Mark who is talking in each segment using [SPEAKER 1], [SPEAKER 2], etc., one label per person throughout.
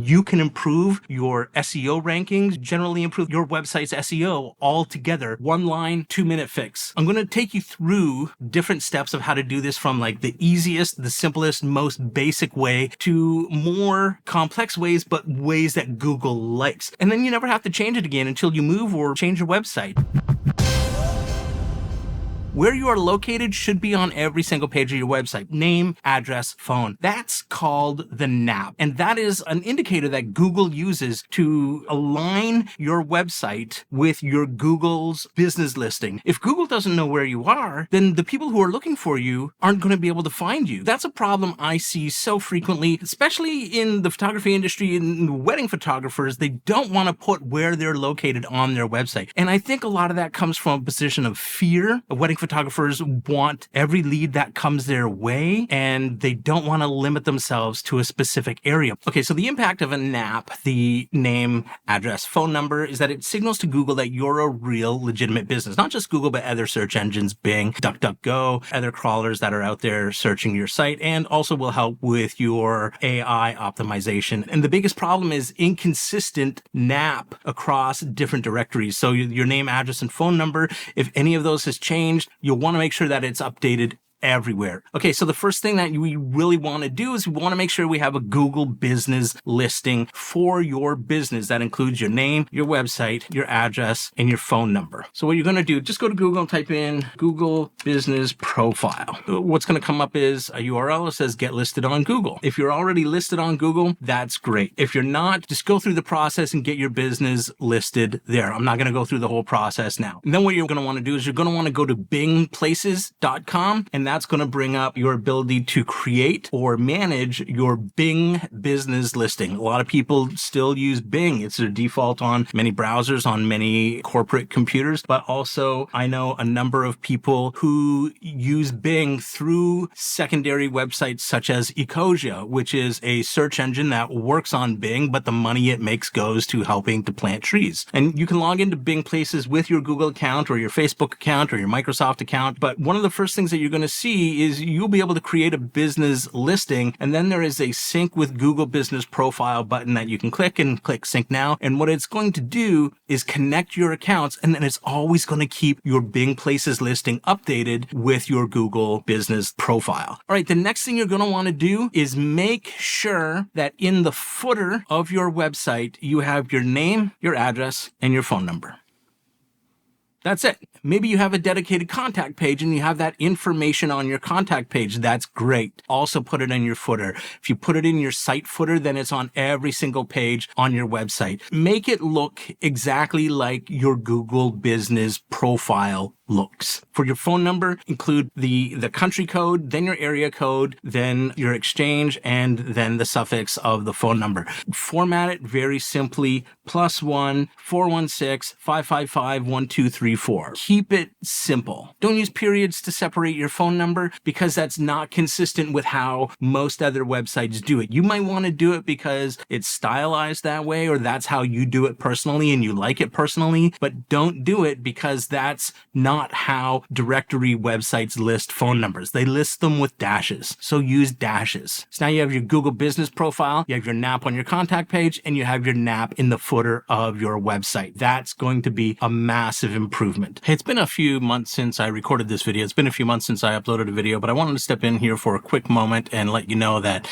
[SPEAKER 1] you can improve your SEO rankings, generally improve your website's SEO altogether. One line, 2-minute fix. I'm going to take you through different steps of how to do this, from like the easiest, the simplest, most basic way to more complex ways, but ways that Google likes. And then you never have to change it again until you move or change your website. Where you are located should be on every single page of your website. Name, address, phone. That's called the NAP. And that is an indicator that Google uses to align your website with your Google's business listing. If Google doesn't know where you are, then the people who are looking for you aren't going to be able to find you. That's a problem I see so frequently, especially in the photography industry and wedding photographers. They don't want to put where they're located on their website. And I think a lot of that comes from a position of fear. Wedding photographers want every lead that comes their way, and they don't want to limit themselves to a specific area. Okay, so the impact of a NAP, the name, address, phone number, is that it signals to Google that you're a real legitimate business. Not just Google, but other search engines, Bing, DuckDuckGo, other crawlers that are out there searching your site, and also will help with your AI optimization. And the biggest problem is inconsistent NAP across different directories. So your name, address, and phone number, if any of those has changed, you'll want to make sure that it's updated everywhere. Okay, so the first thing that we really want to do is we want to make sure we have a Google business listing for your business. That includes your name, your website, your address, and your phone number. So what you're going to do, just go to Google and type in Google Business Profile. What's going to come up is a URL that says get listed on Google. If you're already listed on Google, that's great. If you're not, just go through the process and get your business listed there. I'm not going to go through the whole process now. And then what you're going to want to do is you're going to want to go to bingplaces.com, and that's going to bring up your ability to create or manage your Bing business listing. A lot of people still use Bing. It's their default on many browsers, on many corporate computers, but also I know a number of people who use Bing through secondary websites such as Ecosia, which is a search engine that works on Bing, but the money it makes goes to helping to plant trees. And you can log into Bing Places with your Google account or your Facebook account or your Microsoft account, but one of the first things that you're going to see is you'll be able to create a business listing, and then there is a sync with Google Business Profile button that you can click and click sync now. And what it's going to do is connect your accounts, and then it's always going to keep your Bing Places listing updated with your Google Business Profile. All right, the next thing you're going to want to do is make sure that in the footer of your website, you have your name, your address, and your phone number. That's it. Maybe you have a dedicated contact page and you have that information on your contact page. That's great. Also put it in your footer. If you put it in your site footer, then it's on every single page on your website. Make it look exactly like your Google Business Profile looks. For your phone number, include the country code, then your area code, then your exchange, and then the suffix of the phone number. Format it very simply, +1 416 555 1234. Keep it simple. Don't use periods to separate your phone number because that's not consistent with how most other websites do it. You might want to do it because it's stylized that way, or that's how you do it personally and you like it personally, but don't do it because that's not how directory websites list phone numbers. They list them with dashes. So use dashes. So now you have your Google Business Profile, you have your NAP on your contact page, and you have your NAP in the footer of your website. That's going to be a massive improvement. Hey, it's been a few months since I recorded this video. It's been a few months since I uploaded a video, but I wanted to step in here for a quick moment and let you know that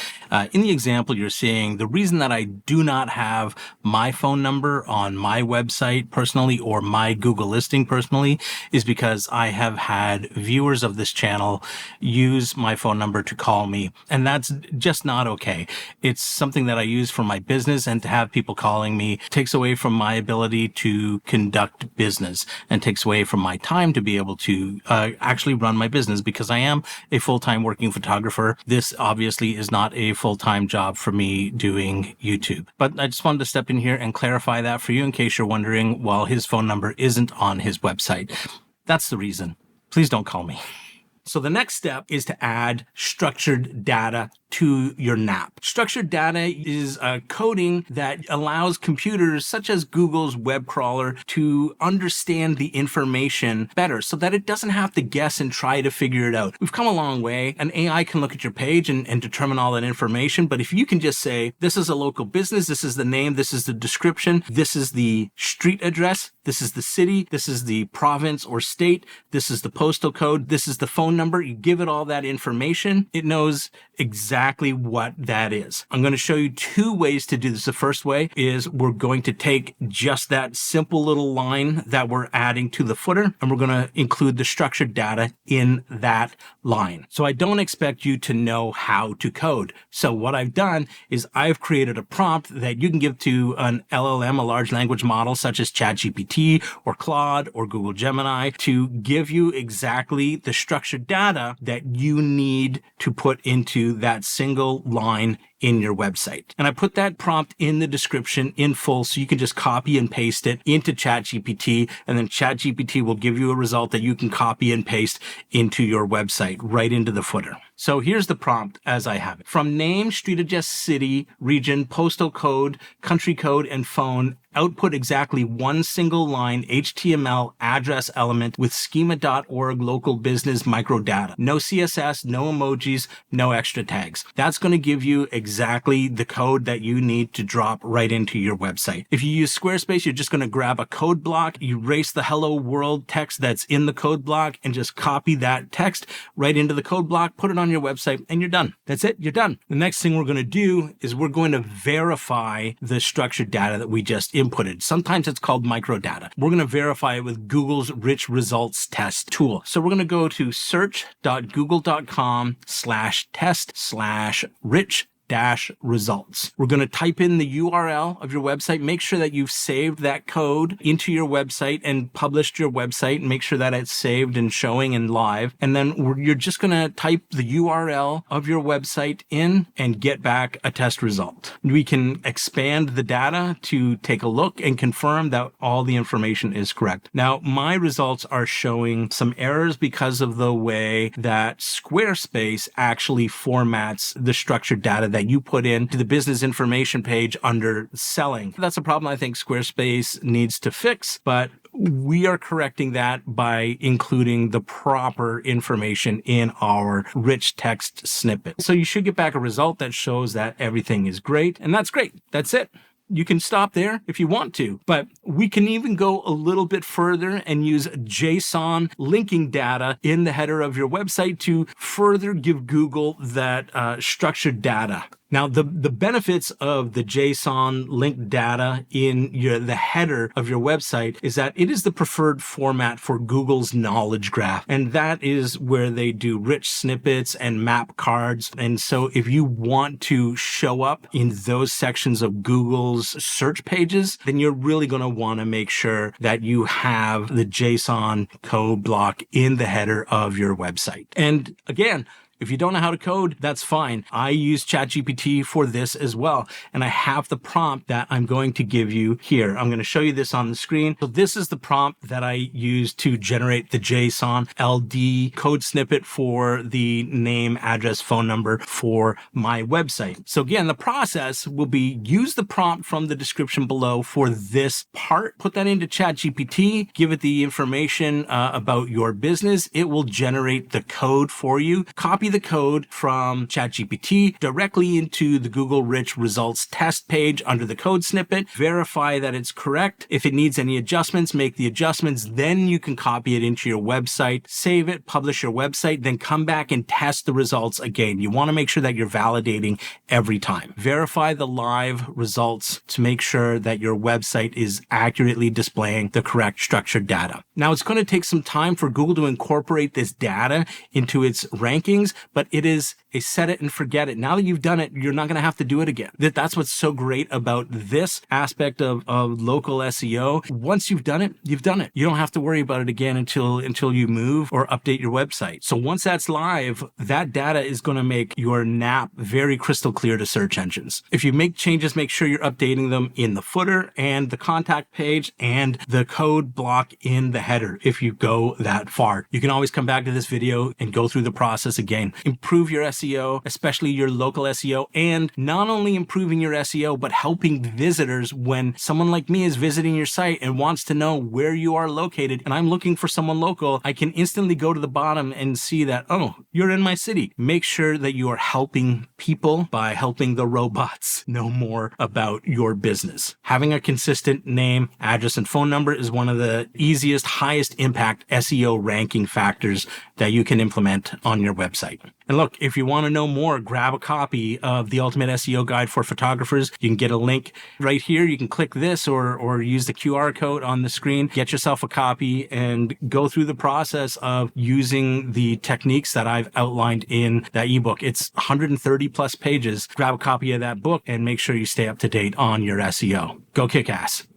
[SPEAKER 1] in the example you're seeing, the reason that I do not have my phone number on my website personally or my Google listing personally is because I have had viewers of this channel use my phone number to call me, and that's just not okay. It's something that I use for my business, and to have people calling me takes away from my ability to conduct business and takes away from my time to be able to actually run my business, because I am a full-time working photographer. This obviously is not a full-time job for me doing YouTube. But I just wanted to step in here and clarify that for you in case you're wondering, well, his phone number isn't on his website. That's the reason. Please don't call me. So the next step is to add structured data to your NAP. Structured data is coding that allows computers such as Google's web crawler to understand the information better so that it doesn't have to guess and try to figure it out. We've come a long way. An AI can look at your page and determine all that information, but if you can just say, this is a local business, this is the name, this is the description, this is the street address, this is the city, this is the province or state, this is the postal code, this is the phone number, you give it all that information, it knows exactly what that is. I'm going to show you two ways to do this. The first way is we're going to take just that simple little line that we're adding to the footer, and we're going to include the structured data in that line. So I don't expect you to know how to code. So what I've done is I've created a prompt that you can give to an LLM, a large language model such as ChatGPT or Claude or Google Gemini, to give you exactly the structured data that you need to put into that single line in your website. And I put that prompt in the description in full so you can just copy and paste it into ChatGPT, and then ChatGPT will give you a result that you can copy and paste into your website right into the footer. So here's the prompt as I have it. From name, street address, city, region, postal code, country code, and phone, output exactly one single line HTML address element with schema.org local business microdata. No CSS, no emojis, no extra tags. That's going to give you exactly the code that you need to drop right into your website. If you use Squarespace, you're just going to grab a code block, erase the hello world text that's in the code block, and just copy that text right into the code block, put it on your website, and you're done. That's it. You're done. The next thing we're going to do is we're going to verify the structured data that we just inputted. Sometimes it's called microdata. We're going to verify it with Google's rich results test tool. So we're going to go to search.google.com/test/rich results. We're going to type in the URL of your website. Make sure that you've saved that code into your website and published your website, and make sure that it's saved and showing and live. And then you're just going to type the URL of your website in and get back a test result. We can expand the data to take a look and confirm that all the information is correct. Now, my results are showing some errors because of the way that Squarespace actually formats the structured data that you put into the business information page under selling. That's a problem I think Squarespace needs to fix, but we are correcting that by including the proper information in our rich text snippet. So you should get back a result that shows that everything is great, and that's great. That's it. You can stop there if you want to, but we can even go a little bit further and use JSON linking data in the header of your website to further give Google that structured data. Now, the benefits of the JSON linked data in the header of your website is that it is the preferred format for Google's knowledge graph. And that is where they do rich snippets and map cards. And so if you want to show up in those sections of Google's search pages, then you're really going to want to make sure that you have the JSON code block in the header of your website. And again, if you don't know how to code, that's fine. I use ChatGPT for this as well. And I have the prompt that I'm going to give you here. I'm going to show you this on the screen. So this is the prompt that I use to generate the JSON-LD code snippet for the name, address, phone number for my website. So again, the process will be use the prompt from the description below for this part, put that into ChatGPT, give it the information about your business. It will generate the code for you. Copy the code from ChatGPT directly into the Google Rich Results test page under the code snippet. Verify that it's correct. If it needs any adjustments, make the adjustments. Then you can copy it into your website, save it, publish your website, then come back and test the results again. You want to make sure that you're validating every time. Verify the live results to make sure that your website is accurately displaying the correct structured data. Now, it's going to take some time for Google to incorporate this data into its rankings, but it is a set it and forget it. Now that you've done it, you're not going to have to do it again. That's what's so great about this aspect of local SEO. Once you've done it, you've done it. You don't have to worry about it again until you move or update your website. So once that's live, that data is going to make your NAP very crystal clear to search engines. If you make changes, make sure you're updating them in the footer and the contact page and the code block in the header if you go that far. You can always come back to this video and go through the process again. Improve your SEO, especially your local SEO, and not only improving your SEO, but helping visitors when someone like me is visiting your site and wants to know where you are located and I'm looking for someone local, I can instantly go to the bottom and see that, oh, you're in my city. Make sure that you are helping people by helping the robots know more about your business. Having a consistent name, address, and phone number is one of the easiest, highest impact SEO ranking factors that you can implement on your website. And look, if you want to know more, grab a copy of the Ultimate SEO Guide for Photographers. You can get a link right here. You can click this or use the QR code on the screen. Get yourself a copy and go through the process of using the techniques that I've outlined in that ebook. It's 130 plus pages. Grab a copy of that book and make sure you stay up to date on your SEO. Go kick ass.